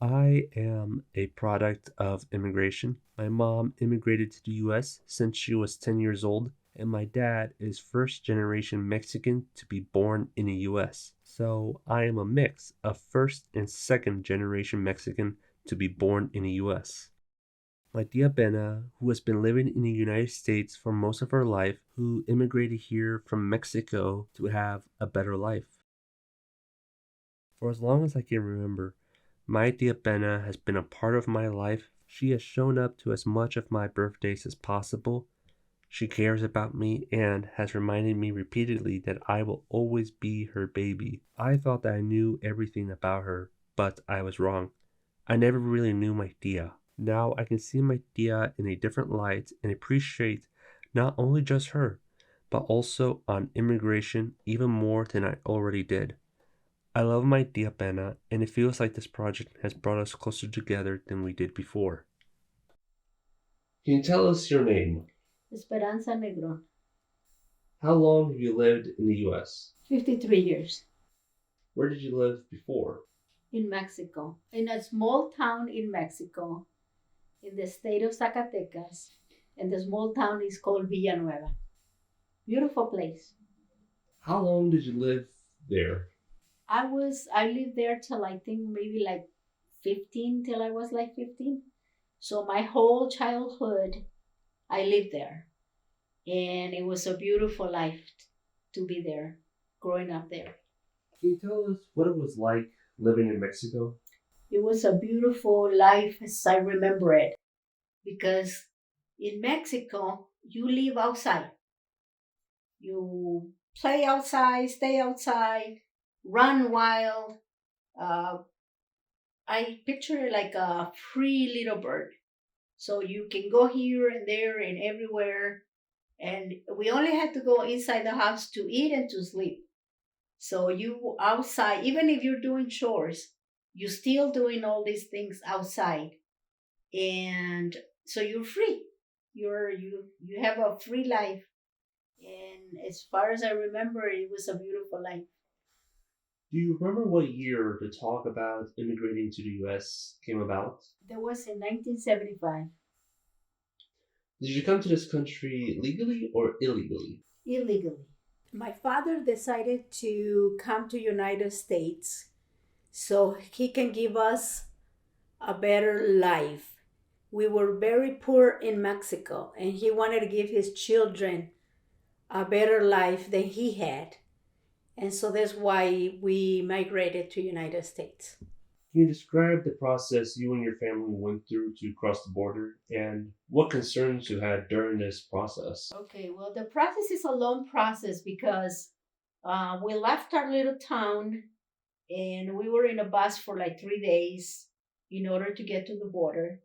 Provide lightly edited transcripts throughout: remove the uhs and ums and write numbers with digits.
I am a product of immigration. My mom immigrated to the US since she was 10 years old, and my dad is first generation Mexican to be born in the US. So I am a mix of first and second generation Mexican to be born in the US. My Tia Pena, who has been living in the United States for most of her life, who immigrated here from Mexico to have a better life. For as long as I can remember, my Tia Pena has been a part of my life. She has shown up to as much of my birthdays as possible. She cares about me and has reminded me repeatedly that I will always be her baby. I thought that I knew everything about her, but I was wrong. I never really knew my Tia. Now I can see my Tia in a different light and appreciate not only just her, but also on immigration even more than I already did. I love my Tia Pena, and it feels like this project has brought us closer together than we did before. Can you tell us your name? Esperanza Negron. How long have you lived in the US? 53 years. Where did you live before? In Mexico, in a small town in Mexico, in the state of Zacatecas, and the small town is called Villanueva. Beautiful place. How long did you live there? I lived there till I think maybe like 15, till I was like 15. So my whole childhood, I lived there. And it was a beautiful life to be there, growing up there. Can you tell us what it was like living in Mexico? It was a beautiful life as I remember it. Because in Mexico, you live outside. You play outside, stay outside, run wild. Uh, I picture it like a free little bird. So you can go here and there and everywhere. And we only had to go inside the house to eat and to sleep. So you outside, even if you're doing chores, you're still doing all these things outside. And so you're free. You have a free life. And as far as I remember, it was a beautiful life. Do you remember what year the talk about immigrating to the US came about? That was in 1975. Did you come to this country legally or illegally? Illegally. My father decided to come to United States so he can give us a better life. We were very poor in Mexico and he wanted to give his children a better life than he had. And so that's why we migrated to United States. Can you describe the process you and your family went through to cross the border and what concerns you had during this process? Okay, well, the process is a long process because we left our little town and we were in a bus for like 3 days in order to get to the border.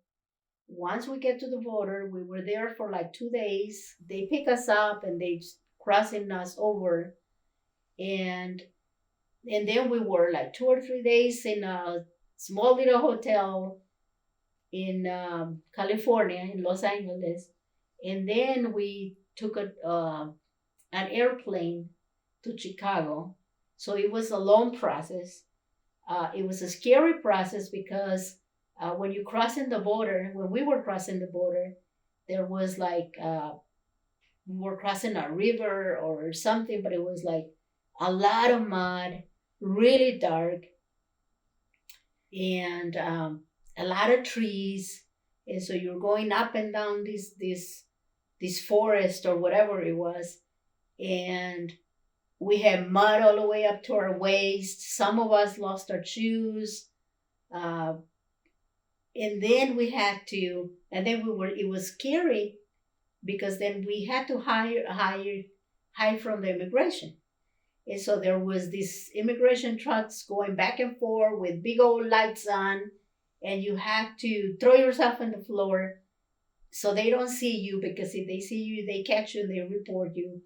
Once we get to the border, we were there for like 2 days. They pick us up and they crossing us over, and then we were like 2 or 3 days in a small little hotel in California, in Los Angeles, and then we took an airplane to Chicago. So it was a long process. It was a scary process because when you cross in the border, when we were crossing the border, there was like we were crossing a river or something, but it was like a lot of mud, really dark, and a lot of trees. And so you're going up and down this forest or whatever it was, and we had mud all the way up to our waist. Some of us lost our shoes. Uh, and then we had to, and then it was scary because then we had to hide from the immigration. And so there was these immigration trucks going back and forth with big old lights on, and you had to throw yourself on the floor so they don't see you, because if they see you, they catch you and they report you.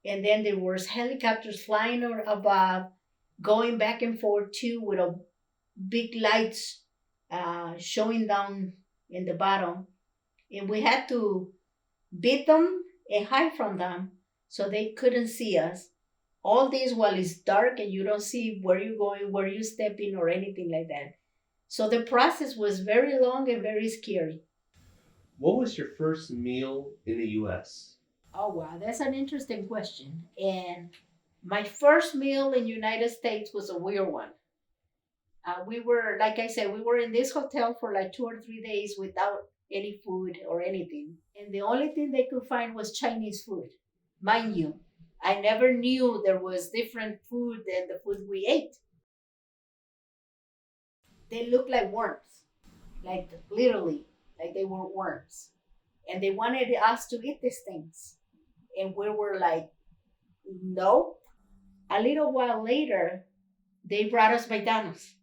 And then there was helicopters flying above, going back and forth too, with a big lights showing down in the bottom. And we had to beat them and hide from them so they couldn't see us. All this while it's dark and you don't see where you're going, where you're stepping, or anything like that. So the process was very long and very scary. What was your first meal in the US? Oh wow, that's an interesting question. And my first meal in United States was a weird one. We were, like I said, we were in this hotel for like 2 or 3 days without any food or anything. And the only thing they could find was Chinese food. Mind you, I never knew there was different food than the food we ate. They looked like worms, like literally, like they were worms. And they wanted us to eat these things. And we were like, no. A little while later, they brought us McDonald's.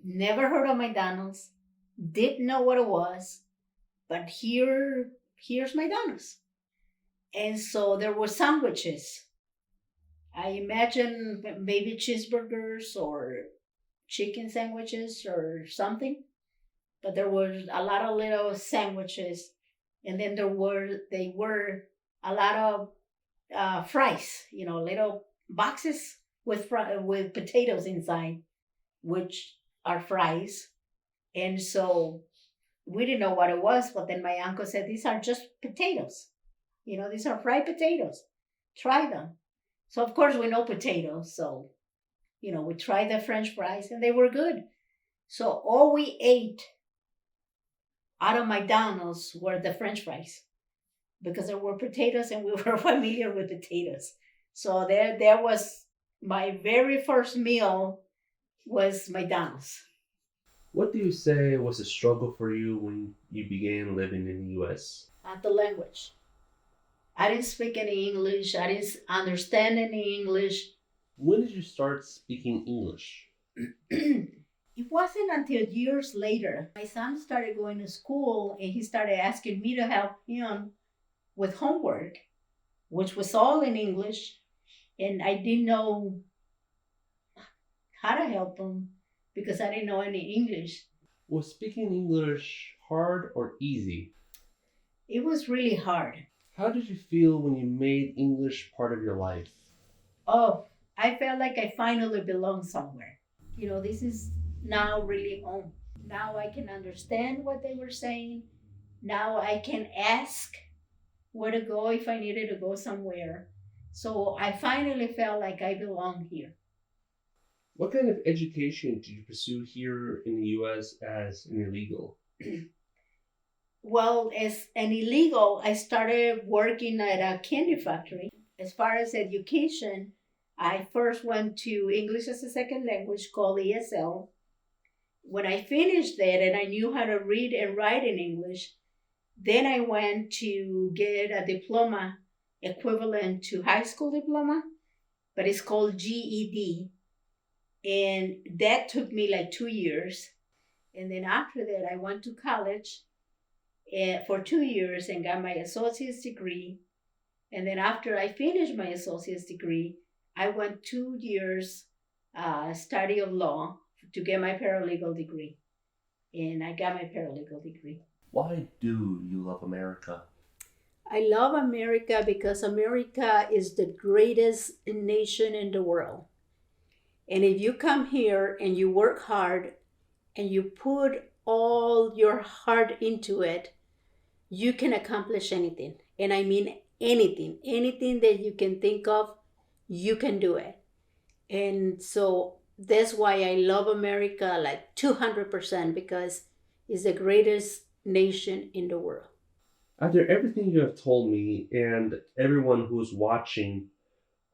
Never heard of McDonald's, didn't know what it was, but here's McDonald's. And so there were sandwiches. I imagine maybe cheeseburgers or chicken sandwiches or something, but there were a lot of little sandwiches, and then they were a lot of fries, little boxes with potatoes inside, which are fries. And so we didn't know what it was, but then my uncle said, these are just potatoes. These are fried potatoes. Try them. So, of course, we know potatoes. So, we tried the French fries and they were good. So, all we ate out of McDonald's were the French fries because there were potatoes and we were familiar with potatoes. So, there was my very first meal was McDonald's. What do you say was a struggle for you when you began living in the US? Not the language. I didn't speak any English. I didn't understand any English. When did you start speaking English? It wasn't until years later. My son started going to school and he started asking me to help him with homework, which was all in English. And I didn't know how to help him because I didn't know any English. Was speaking English hard or easy? It was really hard. How did you feel when you made English part of your life? Oh, I felt like I finally belonged somewhere. This is now really home. Now I can understand what they were saying. Now I can ask where to go if I needed to go somewhere. So I finally felt like I belong here. What kind of education did you pursue here in the US as an illegal? Well, as an illegal, I started working at a candy factory. As far as education, I first went to English as a second language called ESL. When I finished that and I knew how to read and write in English, then I went to get a diploma equivalent to high school diploma, but it's called GED. And that took me like 2 years. And then after that, I went to college for 2 years and got my associate's degree. And then after I finished my associate's degree, I went 2 years study of law to get my paralegal degree. And I got my paralegal degree. Why do you love America? I love America because America is the greatest nation in the world. And if you come here and you work hard and you put all your heart into it, you can accomplish anything. And I mean anything that you can think of, you can do it. And so that's why I love America like 200% because it's the greatest nation in the world. After everything you have told me and everyone who is watching,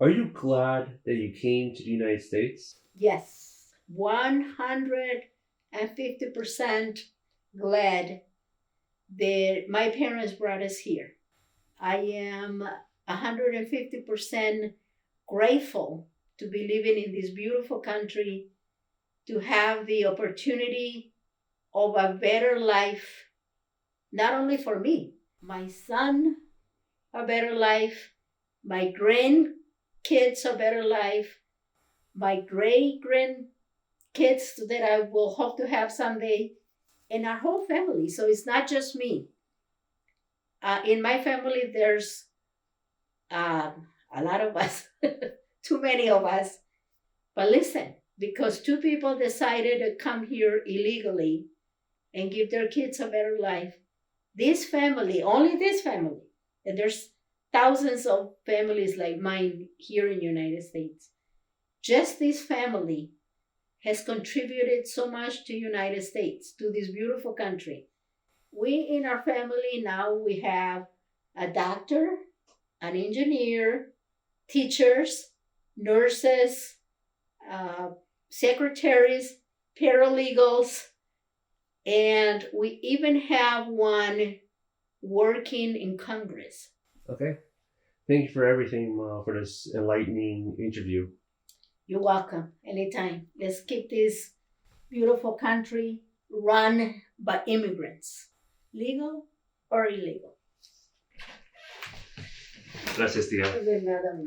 are you glad that you came to the United States? Yes, 150% glad that my parents brought us here. I am 150% grateful to be living in this beautiful country, to have the opportunity of a better life, not only for me, my son, a better life, my grandkids, a better life, my great grandkids that I will hope to have someday, and our whole family. So it's not just me. In my family, there's a lot of us, too many of us. But listen, because two people decided to come here illegally and give their kids a better life. This family, only this family, and there's thousands of families like mine here in the United States. Just this family has contributed so much to United States, to this beautiful country. We in our family now we have a doctor, an engineer, teachers, nurses, secretaries, paralegals, and we even have one working in Congress. Okay. Thank you for everything, for this enlightening interview. You're welcome. Anytime. Let's keep this beautiful country run by immigrants, legal or illegal. Gracias, tía. De nada.